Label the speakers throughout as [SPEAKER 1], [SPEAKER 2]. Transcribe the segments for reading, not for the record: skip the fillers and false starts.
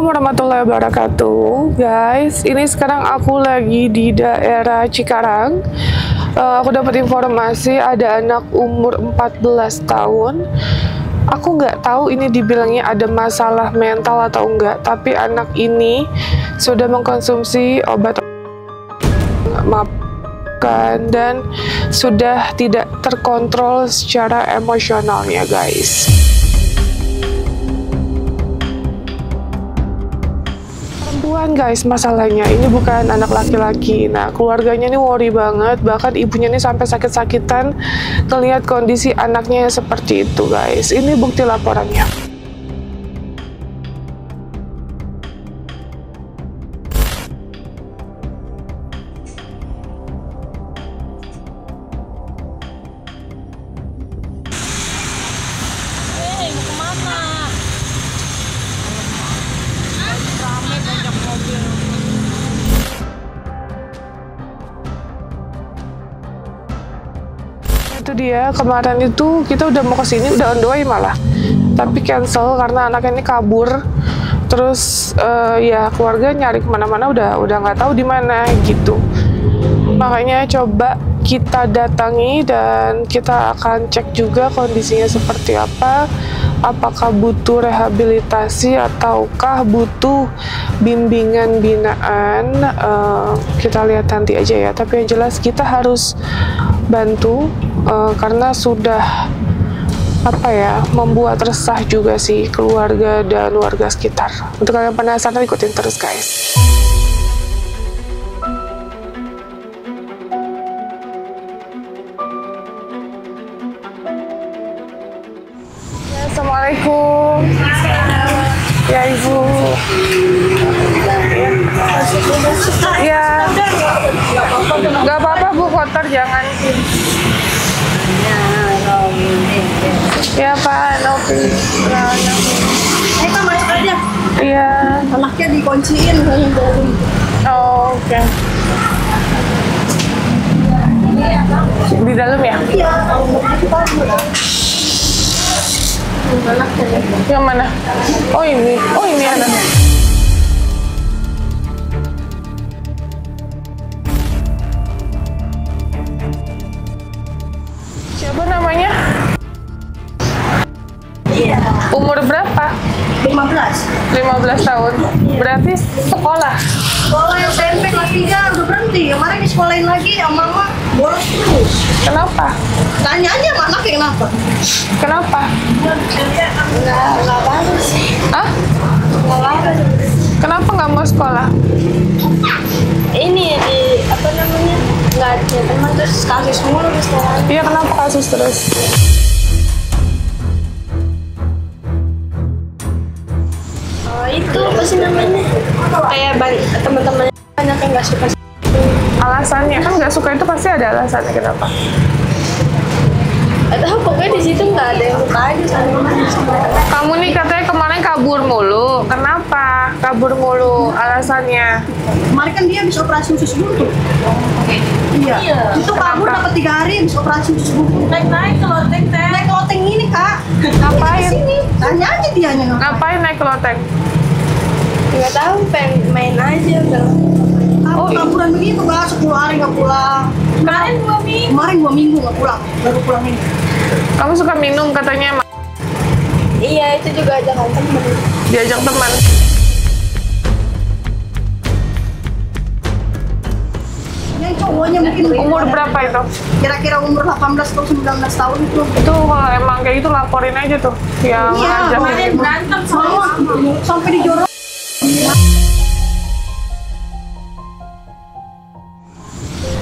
[SPEAKER 1] Assalamualaikum warahmatullahi wabarakatuh. Guys, ini sekarang aku lagi di daerah Cikarang. Aku dapat informasi ada anak umur 14 tahun. Aku nggak tahu ini dibilangnya ada masalah mental atau enggak, tapi anak ini sudah mengkonsumsi obat makan dan sudah tidak terkontrol secara emosionalnya, guys. Guys, masalahnya ini bukan anak laki-laki. Nah, keluarganya ini worry banget, bahkan ibunya ini sampai sakit-sakitan ngelihat kondisi anaknya seperti itu, guys. Ini bukti laporannya. Itu dia, kemarin itu kita udah mau kesini, udah on the way malah, tapi cancel karena anaknya ini kabur. Terus ya keluarga nyari kemana-mana udah nggak tahu di mana gitu. Makanya coba kita datangi dan kita akan cek juga kondisinya seperti apa. Apakah butuh rehabilitasi ataukah butuh bimbingan binaan, kita lihat nanti aja ya. Tapi yang jelas kita harus bantu karena sudah membuat resah juga sih keluarga dan warga sekitar. Untuk kalian penasaran, ikutin terus, guys. Assalamualaikum. Ya, Ibu. Ya, nggak apa-apa Bu, kotor jangan. Ya Pak, Nopi.
[SPEAKER 2] Pak, masuk aja.
[SPEAKER 1] Iya.
[SPEAKER 2] Anaknya dikunciin.
[SPEAKER 1] Oh, oke. Di dalam ya?
[SPEAKER 2] Iya.
[SPEAKER 1] Yang mana? Oh ini anaknya. Siapa namanya?
[SPEAKER 2] Iya.
[SPEAKER 1] Umur berapa?
[SPEAKER 2] 15.
[SPEAKER 1] 15 tahun. Berarti sekolah?
[SPEAKER 2] Sekolah SMP kelas 3 udah berhenti. Kemarin disekolahin lagi sama mama, bolos terus.
[SPEAKER 1] Kenapa?
[SPEAKER 2] Tanya aja sama anaknya kenapa.
[SPEAKER 1] Kenapa?
[SPEAKER 2] Nggak bagus.
[SPEAKER 1] Hah?
[SPEAKER 2] Nggak bagus.
[SPEAKER 1] Kenapa nggak mau sekolah?
[SPEAKER 2] Ini nggak ada teman, terus kasus mulu sekarang.
[SPEAKER 1] Iya, kenapa kasus terus?
[SPEAKER 2] Itu apa sih namanya? Kayak teman-teman banyak yang nggak suka.
[SPEAKER 1] Alasannya kan nggak suka itu pasti ada alasannya kenapa?
[SPEAKER 2] Atau pokoknya di situ nggak ada yang suka aja sama.
[SPEAKER 1] Kamu nih katanya kemarin kabur mulu. Kenapa kabur mulu? Alasannya?
[SPEAKER 2] Kemarin kan dia habis operasi usus buntu. Iya. Itu kabur dapat 3 hari habis operasi usus buntu. Naik ke loteng teh. Naik ke loteng ini Kak.
[SPEAKER 1] Ngapain?
[SPEAKER 2] Sini. Tanya aja dia
[SPEAKER 1] Ngapain naik ke loteng?
[SPEAKER 2] Nggak tahu, pengen main aja udah. Kaburan begitu Kak, 10 hari nggak pulang. Kemarin 2 minggu nggak pulang, baru pulang ini.
[SPEAKER 1] Kamu suka minum katanya?
[SPEAKER 2] Iya, itu juga ajakan teman.
[SPEAKER 1] Diajak teman.
[SPEAKER 2] Yang cowoknya mungkin
[SPEAKER 1] Umur berapa itu?
[SPEAKER 2] Kira-kira umur 18 atau 19 tahun itu.
[SPEAKER 1] Itu kalau emang kayak gitu laporin aja tuh. Yang ngajak
[SPEAKER 2] kemarin berantem sampai dijorok.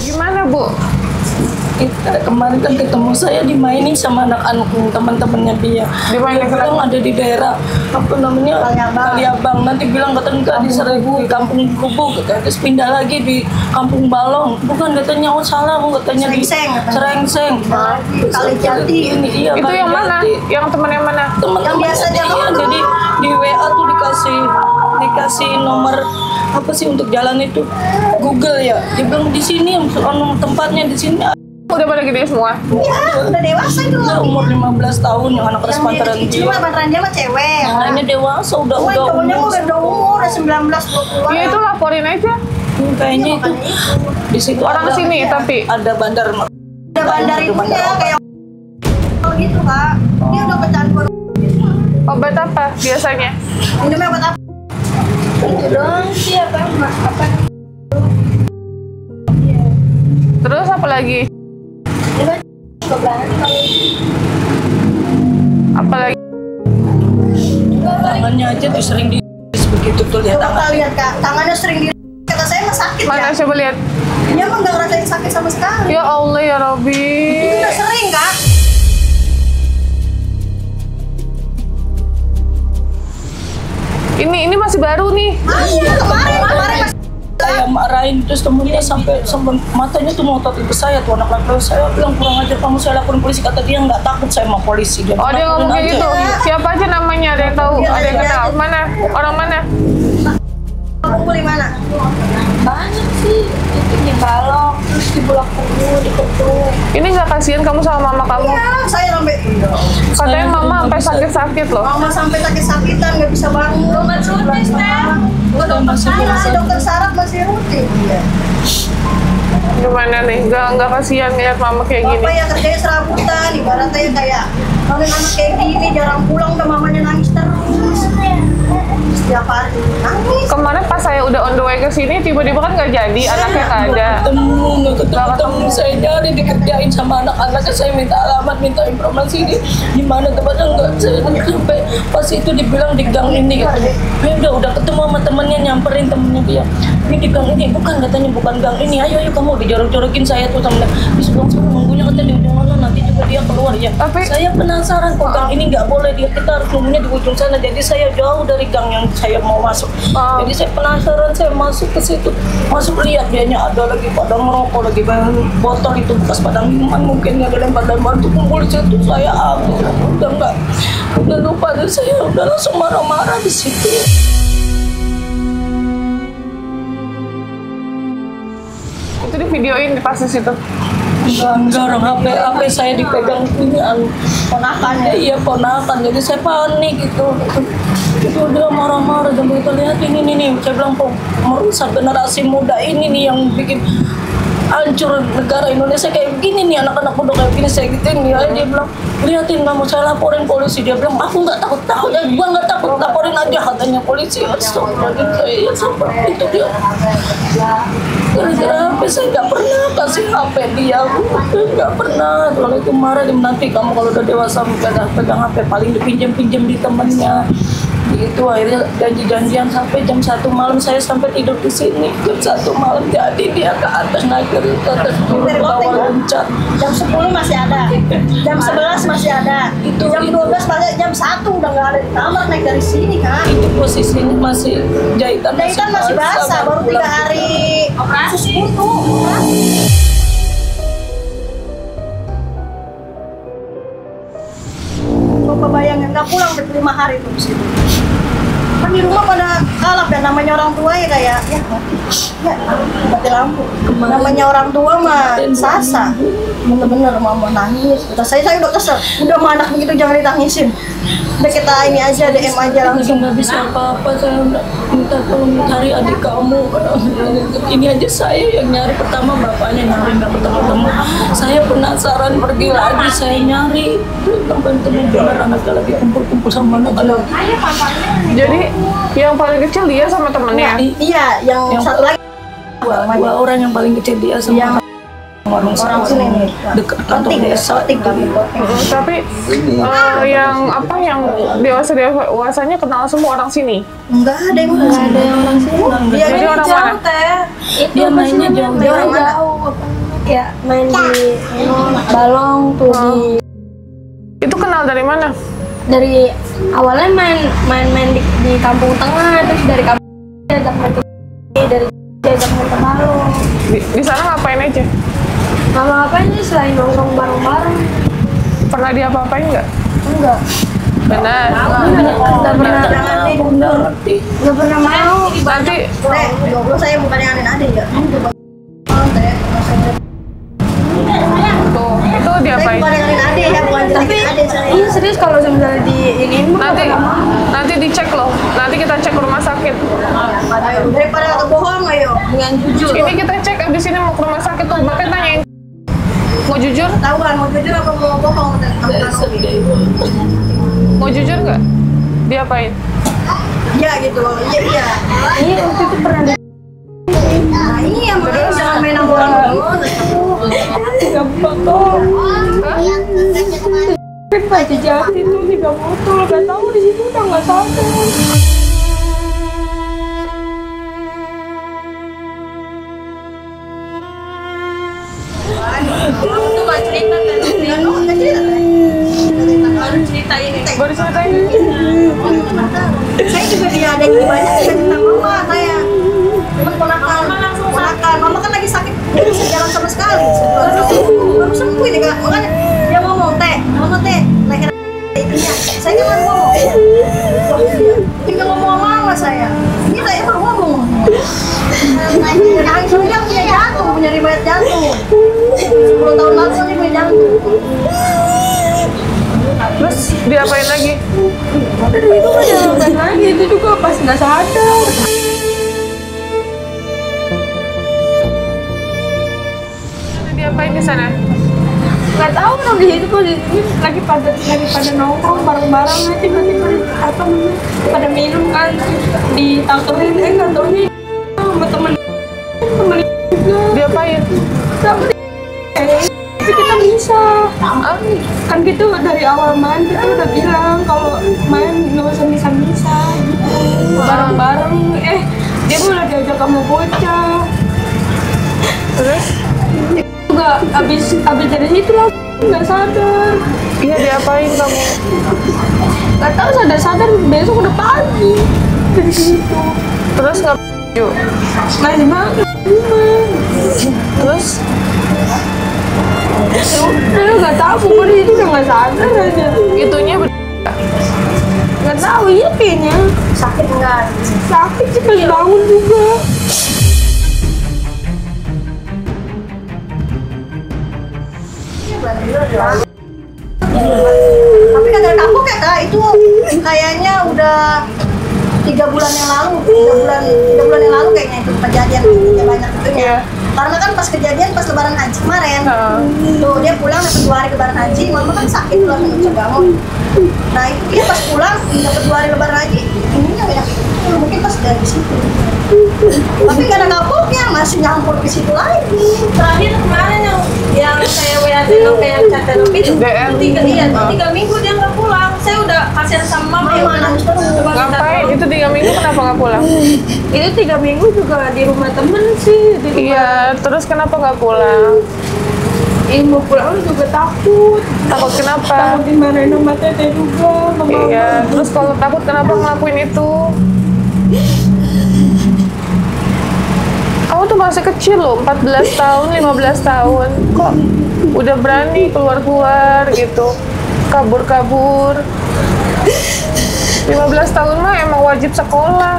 [SPEAKER 1] Gimana Bu?
[SPEAKER 3] Kemarin kan ketemu saya dimainin sama anak-anak teman-temannya dia.
[SPEAKER 1] Dimainin
[SPEAKER 3] dia bilang ada di daerah Kaliabang. Nanti bilang katanya di Seribu, di Kampung Gubuk, terus pindah lagi di Kampung Balong. Bukan katanya, oh salah Bu, katanya di Serengseng.
[SPEAKER 2] Kalijati.
[SPEAKER 3] Iya,
[SPEAKER 1] itu yang mana? Yang teman yang mana?
[SPEAKER 3] Teman-teman
[SPEAKER 2] biasanya
[SPEAKER 3] iya, jadi di WA tuh dikasih nomor apa sih untuk jalan itu Google ya. Dia bilang di sini tempatnya di sini.
[SPEAKER 1] Udah pada gede semua?
[SPEAKER 2] Iya, udah dewasa itu.
[SPEAKER 3] Udah umur 15 tahun yang anak responderan dia.
[SPEAKER 2] Cuma pantaran dia mah cewek.
[SPEAKER 3] Yang lainnya dewasa, udah
[SPEAKER 2] Cowoknya
[SPEAKER 3] umur.
[SPEAKER 2] udah umur, udah 19-20.
[SPEAKER 1] Ya itu laporin aja.
[SPEAKER 3] Kayaknya itu di situ
[SPEAKER 1] Orang
[SPEAKER 3] ada,
[SPEAKER 1] sini tapi
[SPEAKER 3] ada bandar.
[SPEAKER 2] Ada bandar itu ya kayak gitu kak. Dia udah kecanduan.
[SPEAKER 1] obat apa biasanya?
[SPEAKER 2] Minumnya obat apa? Itu doang sih apa?
[SPEAKER 1] Terus apa lagi? Apa lagi?
[SPEAKER 3] Tangannya aja tuh sering di begitu tuh lihat
[SPEAKER 2] Coba
[SPEAKER 3] tangan.
[SPEAKER 2] lihat kak, tangannya sering di. Kata saya mah sakit
[SPEAKER 1] Mana
[SPEAKER 2] ya.
[SPEAKER 1] coba lihat.
[SPEAKER 2] Dia mah nggak ngerasain sakit sama sekali.
[SPEAKER 1] Ya Allah ya Robbi.
[SPEAKER 2] Udah sering kak.
[SPEAKER 1] Ini masih baru nih.
[SPEAKER 2] Kemarin masih.
[SPEAKER 3] Saya marahin terus temennya sampai matanya tuh ngotot ke saya tuh anak laki saya bilang kurang ajar kamu, saya laporin polisi. Kata dia nggak takut saya mau polisi. Dia
[SPEAKER 1] Oh dia ngomong kayak gitu. Siapa aja namanya? Ada yang tahu? Ada yang kenal? Mana? Orang mana?
[SPEAKER 2] Kumpul di mana?
[SPEAKER 3] banyak sih itu di balok terus di bulak punggung di ketuk.
[SPEAKER 1] Ini nggak kasihan kamu sama mama kamu?
[SPEAKER 2] Iya, saya sampai.
[SPEAKER 1] Katanya mama sampai sakit-sakit loh.
[SPEAKER 2] Mama sampai sakit-sakitan, nggak bisa bangun. Obat rutin, dokter saraf masih rutin.
[SPEAKER 1] Gimana nih? Nggak kasihan ngeliat mama kayak gini?
[SPEAKER 2] Bapak ya kerjanya serabutan, ibaratnya kayak kalau anak kayak gini jarang pulang, udah mamanya nangis terus. Setiap hari nangis.
[SPEAKER 1] Kemarin pas saya udah on the way ke sini, tiba-tiba kan nggak jadi, anaknya nggak ada.
[SPEAKER 3] Nggak ketemu. Saya nyari dikerjain sama anak-anaknya, saya minta alamat, minta informasi di mana tempatnya, nggak. Saya sampai pas itu dibilang di gang ini katanya. Ya udah ketemu sama temennya, nyamperin temennya dia. Ini di gang ini, bukan katanya, bukan gang ini. Ayo kamu dijorok-jorokin saya tuh sama dia. Disuruh nunggunya katanya di ujung mana, nanti juga dia keluar ya.
[SPEAKER 1] Tapi
[SPEAKER 3] Saya penasaran kok gang ini nggak boleh, kita harus nunggunya di ujung sana. Jadi saya jauh dari gang yang saya mau masuk. Jadi saya penasaran, saya masuk ke situ, masuk lihat dianya ada lagi pada ngerokok, lagi bayang botol itu bekas pada minuman mungkin yang dilempar dan bantu kumpul di situ. Saya udah lupa dan saya udah langsung marah-marah di situ.
[SPEAKER 1] itu di videoin pas di situ.
[SPEAKER 3] Enggak, orang HP saya dipegang ini
[SPEAKER 2] Ponakan ya.
[SPEAKER 3] Iya ponakan, jadi saya panik gitu. Itu dia marah-marah dan begitu lihat ini nih, saya bilang kok merusak generasi muda ini nih yang bikin hancur negara Indonesia kayak begini nih, anak-anak muda kayak begini saya gituin ya. Dia bilang lihatin kamu, saya laporin polisi. Dia bilang aku nggak takut ya, gua nggak takut, laporin aja katanya polisi. Astagfirullahaladzim, saya sampai itu dia. Gara-gara HP saya nggak pernah kasih HP dia, nggak pernah. Kalau itu marah dia, nanti kamu kalau udah dewasa pegang HP paling dipinjam di temannya. Itu akhirnya janji-janjian sampai jam 1 malam, saya sampai tidur di sini jam 1 malam. Jadi dia ke atas naik ke atas turun bawah loncat.
[SPEAKER 2] Jam 10 masih ada, jam 11 masih ada, jam 12 masih, jam 1 udah nggak ada di kamar, naik dari sini kan.
[SPEAKER 3] Itu posisinya masih jahitan
[SPEAKER 2] Masih basah, baru 3 hari operasi itu. Coba bayangin nggak pulang 5 hari tuh di situ. Kan di rumah pada kalap dan namanya orang tua ya kayak ya mati lampu. Namanya orang tua mah sasa. Bener-bener mama nangis. Kata saya udah kesel. Udah mah anak begitu jangan ditangisin. Udah kita ini aja DM aja langsung.
[SPEAKER 3] Nggak bisa apa-apa, saya minta tolong cari adik kamu. Ini aja saya yang nyari, pertama bapaknya nyari nggak ketemu. Saya penasaran, pergi lagi saya nyari. Teman-teman benar anaknya lagi kumpul-kumpul sama anak-anak.
[SPEAKER 1] Jadi yang paling kecil dia sama temennya.
[SPEAKER 2] Iya, yang satu lagi
[SPEAKER 3] Dua orang yang paling kecil dia sama warung
[SPEAKER 2] orang sini nih.
[SPEAKER 3] dekat kantor desa.
[SPEAKER 1] Tapi yang apa yang dewasanya kenal semua orang sini.
[SPEAKER 2] Enggak ada yang orang sini. Dia
[SPEAKER 1] Jadi orang mana?
[SPEAKER 3] Dia mainnya jauh.
[SPEAKER 2] Dia orang mana?
[SPEAKER 4] Ya main di balong tuh
[SPEAKER 1] Itu kenal dari mana?
[SPEAKER 4] dari awalnya main di kampung tengah, terus dari kampung diajak main ke diajak main ke balong.
[SPEAKER 1] Di sana ngapain aja?
[SPEAKER 4] Mama ngapain sih selain nongkrong bareng-bareng?
[SPEAKER 1] Pernah diapa-apain nggak?
[SPEAKER 4] Enggak.
[SPEAKER 1] Benar.
[SPEAKER 4] Enggak pernah. Enggak pernah mau.
[SPEAKER 1] Nanti
[SPEAKER 2] Saya bukan yang aneh-aneh ya.
[SPEAKER 4] diginiin mah
[SPEAKER 1] Nanti dicek loh. Nanti kita cek rumah sakit.
[SPEAKER 2] Ayo, daripada bohong ayo dengan jujur.
[SPEAKER 1] Ini kita cek abis ini mau ke rumah sakit tuh. Makanya tanyain. Mau jujur?
[SPEAKER 2] Tahu kan mau jujur apa mau bohong?
[SPEAKER 1] Mau jujur nggak? Diapain?
[SPEAKER 2] Iya gitu. Iya.
[SPEAKER 4] Iya waktu itu pernah
[SPEAKER 2] Nah ini yang makanya jangan main sama orang dulu.
[SPEAKER 4] kan baju jahat itu 3 botol, gak tahu di situ udah nggak sadar.
[SPEAKER 2] Itu nggak cerita baru cerita ini.
[SPEAKER 1] Baru ceritain.
[SPEAKER 2] Saya juga dia ada yang banyak cerita mama saya. Cuman ponakan, mama kan lagi sakit, dia bisa jalan sama sekali. Baru sembuh ini kak, makanya dia ngomong mama teh leher itunya. Saya kan baru ngomong, tinggal ngomong sama mama saya. Ini saya baru ngomong. Yang sudah punya jantung, punya riwayat jantung. 10 tahun lalu kan dia punya jantung.
[SPEAKER 1] Terus diapain lagi?
[SPEAKER 4] Aduh itu nggak jalan lagi, itu juga pas nggak sadar.
[SPEAKER 1] Diapain di sana?
[SPEAKER 4] Nggak tahu orang di situ posisinya lagi pada nongkrong bareng-bareng aja, tiba-tiba pada minum kan, ditangkepin nggak taunya sama temen juga.
[SPEAKER 1] Diapain?
[SPEAKER 4] Sama itu kita bisa kan gitu dari awal main kita udah bilang kalau main nggak usah bisa gitu bareng-bareng. Dia malah diajak sama bocah,
[SPEAKER 1] Terus?
[SPEAKER 4] juga abis dari situ langsung nggak sadar.
[SPEAKER 1] Iya diapain kamu?
[SPEAKER 4] Nggak tahu sadar besok udah pagi dari situ.
[SPEAKER 1] Terus nggak yuk?
[SPEAKER 4] Masih banget.
[SPEAKER 1] Terus?
[SPEAKER 4] Udah nggak tahu pokoknya itu udah nggak sadar aja.
[SPEAKER 1] Itunya
[SPEAKER 4] Nggak tahu iya kayaknya
[SPEAKER 2] Sakit enggak?
[SPEAKER 4] sakit sih pas bangun juga.
[SPEAKER 2] Tapi kata kapok ya kak, itu kayaknya udah 3 bulan yang lalu, 3 bulan yang lalu kayaknya itu kejadian banyak itu ya. Karena kan pas kejadian pas lebaran haji kemarin, tuh dia pulang dapat 2 hari lebaran haji, mama kan sakit pulang nggak bisa bangun. Nah itu dia pas pulang dapat 2 hari lebaran haji, ininya banyak itu mungkin pas dari situ. Tapi gak ada kapoknya, masih nyampur ke situ lagi.
[SPEAKER 3] Terakhir kemarin yang saya WA dulu kayak chat itu
[SPEAKER 1] DM.
[SPEAKER 3] 3 minggu dia nggak pulang. Saya udah kasihan sama mama ya udah
[SPEAKER 2] nangis terus.
[SPEAKER 1] Ngapain? Itu 3 minggu kenapa nggak pulang?
[SPEAKER 4] Itu 3 minggu juga di rumah temen sih, di rumah.
[SPEAKER 1] Iya, terus kenapa nggak pulang?
[SPEAKER 4] Mau pulang juga takut.
[SPEAKER 1] Takut kenapa?
[SPEAKER 4] Takut dimarahin sama teteh juga, sama mama.
[SPEAKER 1] Iya, terus kalau takut kenapa ngelakuin itu? Kamu tuh masih kecil loh, 14 tahun, 15 tahun. Kok udah berani keluar-keluar gitu, kabur-kabur. 15 tahun mah emang wajib sekolah.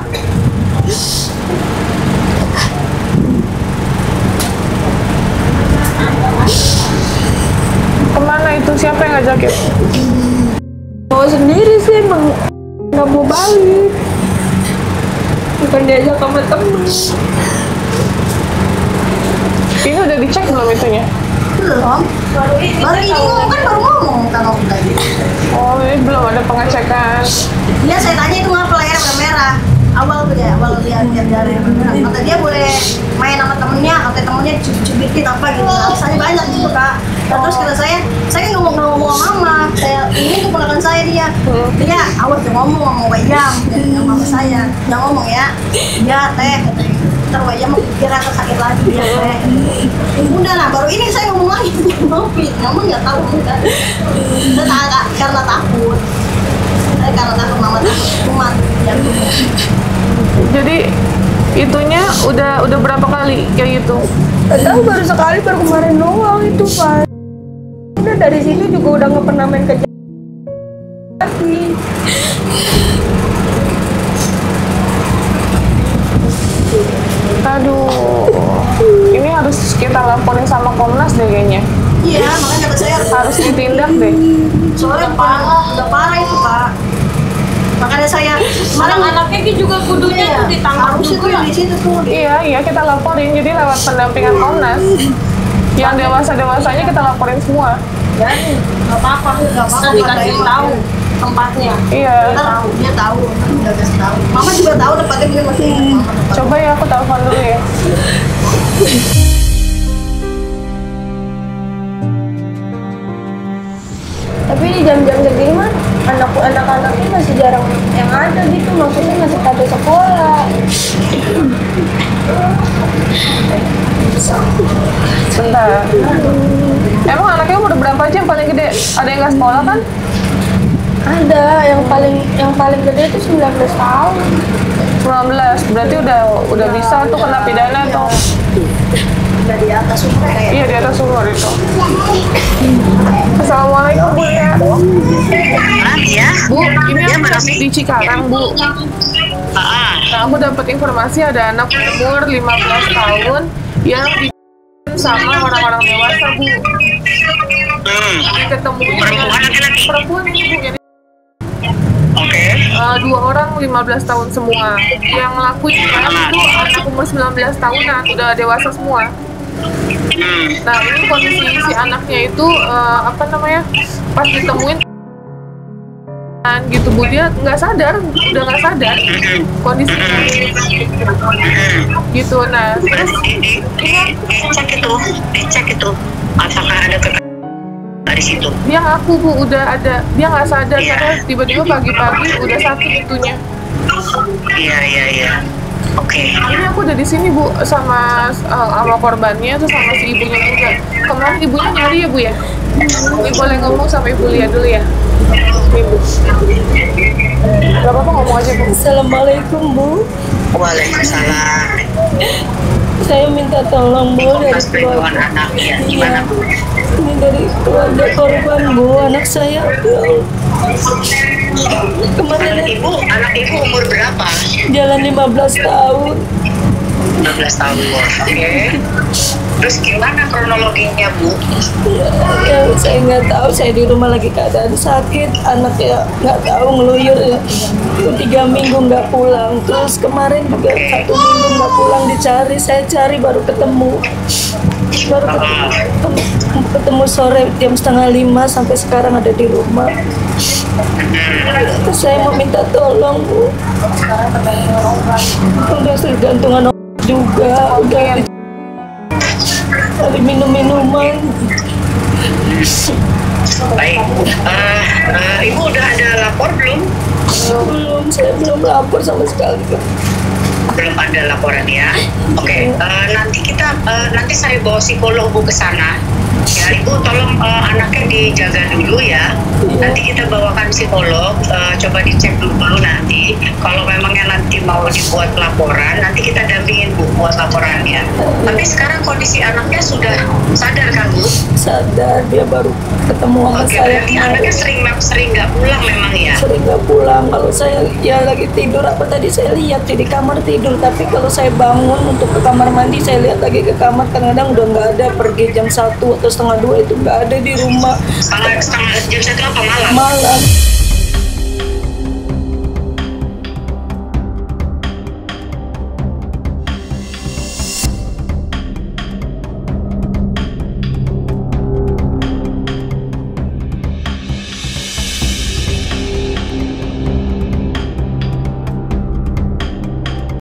[SPEAKER 1] Kemana itu? Siapa yang ngajakin?
[SPEAKER 4] Mau sendiri sih, emang nggak mau balik. Bukan diajak sama temen.
[SPEAKER 1] Ini udah dicek belum itunya?
[SPEAKER 2] Belum. Baru ini ngomong kan baru ngomong kan waktu tadi.
[SPEAKER 1] Oh, ini belum ada pengecekan.
[SPEAKER 2] Dia saya tanya itu ngapa layar merah. Awal dia lihat dari merah. Kata dia boleh main sama temennya, kata temennya cubitin apa gitu. Alasannya banyak gitu kak. Nah, terus kata saya ngomong sama mama. Saya ini keponakan saya dia. Dia awas dia ngomong wajam sama mama saya. Jangan ngomong ya. Ya teh. Ntar wajah mau kira sakit lagi ya teh. Udah lah baru ini saya ngomong lagi. Mama nggak tahu udah. Karena takut. Karena takut mama takut kumat ya.
[SPEAKER 1] Jadi itunya udah berapa kali kayak gitu?
[SPEAKER 4] Gak tahu baru sekali, baru kemarin doang itu Pak. Udah dari situ juga udah nggak pernah main ke lagi.
[SPEAKER 1] Aduh, ini harus kita laporin sama Komnas deh kayaknya.
[SPEAKER 2] Iya makanya kata saya
[SPEAKER 1] Harus ditindak deh.
[SPEAKER 2] soalnya udah parah itu pak. Makanya saya
[SPEAKER 3] Anak-anaknya juga kudunya
[SPEAKER 2] iya,
[SPEAKER 3] ditangkap
[SPEAKER 2] harus itu
[SPEAKER 3] juga.
[SPEAKER 2] di situ tuh.
[SPEAKER 1] Iya, kita laporin. Jadi lewat pendampingan Komnas. Yang dewasa-dewasanya kita laporin semua.
[SPEAKER 3] Jadi nggak apa-apa, dikasih tahu tempatnya.
[SPEAKER 1] Iya.
[SPEAKER 2] Dia tahu, udah kasih tahu. Mama juga tahu tempatnya dia masih.
[SPEAKER 1] Coba ya aku telepon dulu ya.
[SPEAKER 4] Tapi di jam-jam segini mah anak-anaknya masih jarang yang ada gitu, maksudnya masih pada sekolah.
[SPEAKER 1] Bentar. Emang anaknya umur berapa aja yang paling gede? Ada yang nggak sekolah kan?
[SPEAKER 4] Ada yang paling gede itu 19 tahun.
[SPEAKER 1] 19. Berarti udah bisa tuh kena pidana tuh.
[SPEAKER 2] Udah di atas umur kayak.
[SPEAKER 1] Iya, di atas umur itu. Assalamualaikum Bu ya.
[SPEAKER 5] Ya.
[SPEAKER 1] Bu, ini aku di Cikarang Bu. Nah, aku dapat informasi ada anak umur 15 tahun yang sama orang-orang dewasa Bu. Diketemuin
[SPEAKER 5] Perempuan laki-laki?
[SPEAKER 1] perempuan ini Bu. Jadi,
[SPEAKER 5] Oke.
[SPEAKER 1] 2 orang 15 tahun semua. Yang ngelakuin kan itu anak umur 19 tahunan, udah dewasa semua. Nah, ini kondisi si anaknya itu pas ditemuin gitu Bu, dia nggak sadar, udah nggak sadar kondisinya gitu. Nah, terus
[SPEAKER 5] Dicek itu apakah ada di situ.
[SPEAKER 1] dia ngaku Bu, udah ada, dia nggak sadar karena tiba-tiba pagi-pagi udah sakit itunya.
[SPEAKER 5] Iya. Oke.
[SPEAKER 1] Ini aku udah di sini Bu sama korbannya tuh sama si ibunya juga. Kemarin ibunya nyari ya Bu ya. Ini boleh ngomong sama Ibu Lia dulu ya. Ibu. Gak apa-apa ngomong aja Bu.
[SPEAKER 3] Assalamualaikum Bu.
[SPEAKER 5] Waalaikumsalam.
[SPEAKER 3] Saya minta tolong Bu dari
[SPEAKER 5] Mas perempuan
[SPEAKER 3] keluarga.
[SPEAKER 5] anak ya. Gimana Bu?
[SPEAKER 3] Ini dari keluarga korban Bu, anak saya. Ya Allah. Kemarin
[SPEAKER 5] Anak ibu umur berapa?
[SPEAKER 3] jalan 15 tahun.
[SPEAKER 5] 15 tahun. Oke. Terus gimana kronologinya Bu?
[SPEAKER 3] Ya, saya nggak tahu, saya di rumah lagi keadaan sakit, anak ya nggak tahu ngeluyur ya. 3 minggu nggak pulang, terus kemarin juga 1 minggu nggak pulang dicari, saya cari baru ketemu sore jam 4:30 sampai sekarang ada di rumah. Terus saya mau minta tolong Bu, udah tergantungan juga, udah dari minum-minuman.
[SPEAKER 5] Baik. Ibu udah ada lapor belum?
[SPEAKER 3] Belum, saya belum lapor sama sekali.
[SPEAKER 5] Belum ada laporan ya. Oke. Nanti saya bawa psikolog Bu ke sana. Ya, Ibu tolong anaknya dijaga dulu ya. Nanti kita bawakan psikolog, coba dicek dulu nanti. Kalau memangnya nanti mau dibuat laporan, nanti kita dampingin Bu buat laporannya. Tapi sekarang kondisi anaknya sudah sadar kan Bu?
[SPEAKER 3] Sadar, dia baru ketemu sama
[SPEAKER 5] Oke,
[SPEAKER 3] saya
[SPEAKER 5] berarti anaknya sering nggak pulang memang ya?
[SPEAKER 3] sering nggak pulang. Kalau saya ya lagi tidur apa tadi saya lihat di kamar tidur, tapi kalau saya bangun untuk ke kamar mandi saya lihat lagi ke kamar, kadang-kadang udah nggak ada, pergi jam 1 atau 1:30 itu nggak ada di rumah
[SPEAKER 5] Setengah jam 1 apa malam?
[SPEAKER 3] malam.